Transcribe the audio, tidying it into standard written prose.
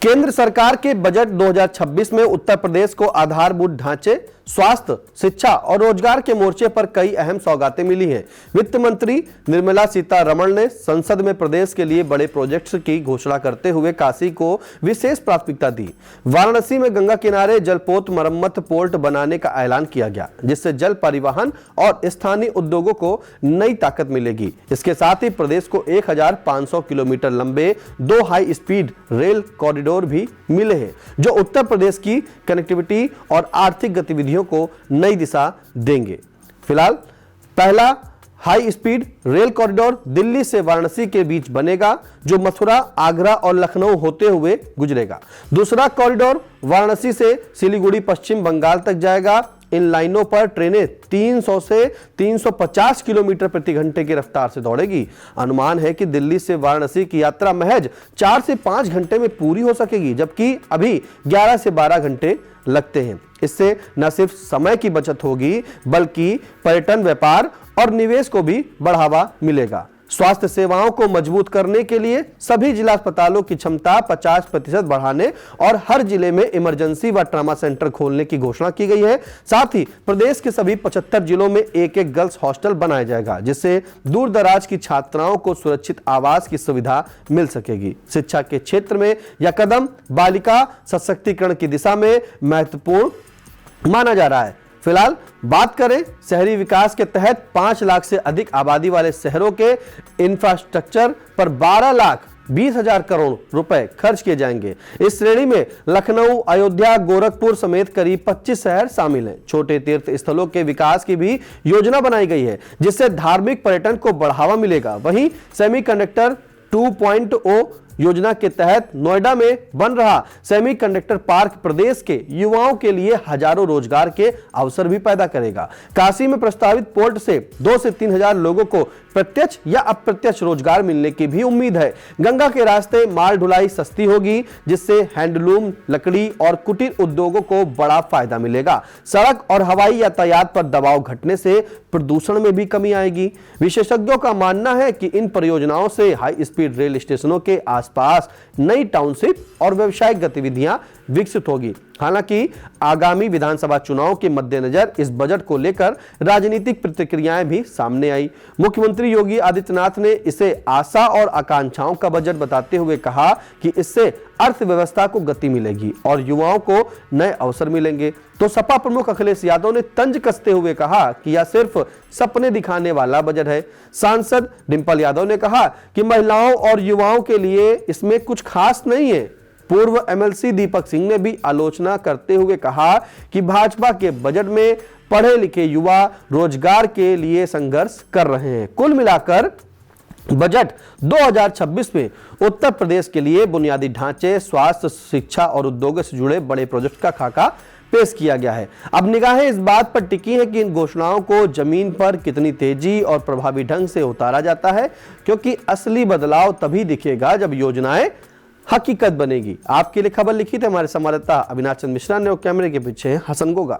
केंद्र सरकार के बजट 2026 में उत्तर प्रदेश को आधारभूत ढांचे, स्वास्थ्य, शिक्षा और रोजगार के मोर्चे पर कई अहम सौगातें मिली हैं। वित्त मंत्री निर्मला सीतारमण ने संसद में प्रदेश के लिए बड़े प्रोजेक्ट्स की घोषणा करते हुए काशी को विशेष प्राथमिकता दी। वाराणसी में गंगा किनारे जलपोत मरम्मत पोर्ट बनाने का ऐलान किया गया, जिससे जल परिवहन और स्थानीय उद्योगों को नई ताकत मिलेगी। इसके साथ ही प्रदेश को 1500 किलोमीटर लंबे 2 हाई स्पीड रेल कॉरिडोर भी मिले हैं, जो उत्तर प्रदेश की कनेक्टिविटी और आर्थिक गतिविधियों को नई दिशा देंगे। फिलहाल पहला high speed rail corridor Delhi से वाराणसी के बीच बनेगा, जो मथुरा, आगरा और लखनऊ होते हुए गुजरेगा। दूसरा कॉरिडोर वाराणसी से सिलीगुड़ी पश्चिम बंगाल तक जाएगा। इन लाइनों पर ट्रेनें 300 से 350 किलोमीटर प्रति घंटे की रफ्तार से दौड़ेगी। अनुमान है कि दिल्ली से वाराणसी की यात्रा महज 4 से 5 घंटे में पूरी हो सकेगी, जबकि अभी 11 से 12 घंटे लगते हैं। इससे न सिर्फ समय की बचत होगी, बल्कि पर्यटन, व्यापार और निवेश को भी बढ़ावा मिलेगा। स्वास्थ्य सेवाओं को मजबूत करने के लिए सभी जिला अस्पतालों की क्षमता 50% बढ़ाने और हर जिले में इमरजेंसी व ट्रॉमा सेंटर खोलने की घोषणा की गई है। साथ ही प्रदेश के सभी 75 जिलों में एक गर्ल्स हॉस्टल बनाया जाएगा, जिससे दूर दराज की छात्राओं को सुरक्षित आवास की सुविधा मिल सकेगी। शिक्षा के क्षेत्र में यह कदम बालिका सशक्तिकरण की दिशा में महत्वपूर्ण माना जा रहा है। फिलहाल बात करें शहरी विकास के तहत 5 लाख से अधिक आबादी वाले शहरों के इंफ्रास्ट्रक्चर पर 12,20,000 करोड़ रुपए खर्च किए जाएंगे। इस श्रेणी में लखनऊ, अयोध्या, गोरखपुर समेत करीब 25 शहर शामिल हैं। छोटे तीर्थ स्थलों के विकास की भी योजना बनाई गई है, जिससे धार्मिक पर्यटन को बढ़ावा मिलेगा। वहीं सेमीकंडक्टर 2.0 योजना के तहत नोएडा में बन रहा सेमीकंडक्टर पार्क प्रदेश के युवाओं के लिए हजारों रोजगार के अवसर भी पैदा करेगा। काशी में प्रस्तावित पोर्ट से 2 से 3 हजार लोगों को प्रत्यक्ष या अप्रत्यक्ष रोजगार मिलने की भी उम्मीद है। गंगा के रास्ते माल ढुलाई सस्ती होगी, जिससे हैंडलूम, लकड़ी और कुटीर उद्योगों को बड़ा फायदा मिलेगा। सड़क और हवाई यातायात पर दबाव घटने से प्रदूषण में भी कमी आएगी। विशेषज्ञों का मानना है कि इन परियोजनाओं से हाई स्पीड रेल स्टेशनों के आसपास नई टाउनशिप और व्यावसायिक गतिविधियां विकसित होगी। हालांकि आगामी विधानसभा चुनाव के मद्देनजर इस बजट को लेकर राजनीतिक प्रतिक्रियाएं भी सामने आई। मुख्यमंत्री योगी आदित्यनाथ ने इसे आशा और आकांक्षाओं का बजट बताते हुए कहा कि इससे अर्थव्यवस्था को गति मिलेगी और युवाओं को नए अवसर मिलेंगे। तो सपा प्रमुख अखिलेश यादव ने तंज कसते हुए कहा कि यह सिर्फ सपने दिखाने वाला बजट है। सांसद डिंपल यादव ने कहा कि महिलाओं और युवाओं के लिए इसमें कुछ खास नहीं है। पूर्व एमएलसी दीपक सिंह ने भी आलोचना करते हुए कहा कि भाजपा के बजट में पढ़े लिखे युवा रोजगार के लिए संघर्ष कर रहे हैं। कुल मिलाकर बजट 2026 में उत्तर प्रदेश के लिए बुनियादी ढांचे, स्वास्थ्य, शिक्षा और उद्योगों से जुड़े बड़े प्रोजेक्ट का खाका पेश किया गया है। अब निगाहें इस बात पर टिकी है कि इन घोषणाओं को जमीन पर कितनी तेजी और प्रभावी ढंग से उतारा जाता है, क्योंकि असली बदलाव तभी दिखेगा जब योजनाएं हकीकत बनेगी। आपके लिए खबर लिखी थी हमारे संवाददाता अविनाश चंद्र मिश्रा ने और कैमरे के पीछे हसन गोगा।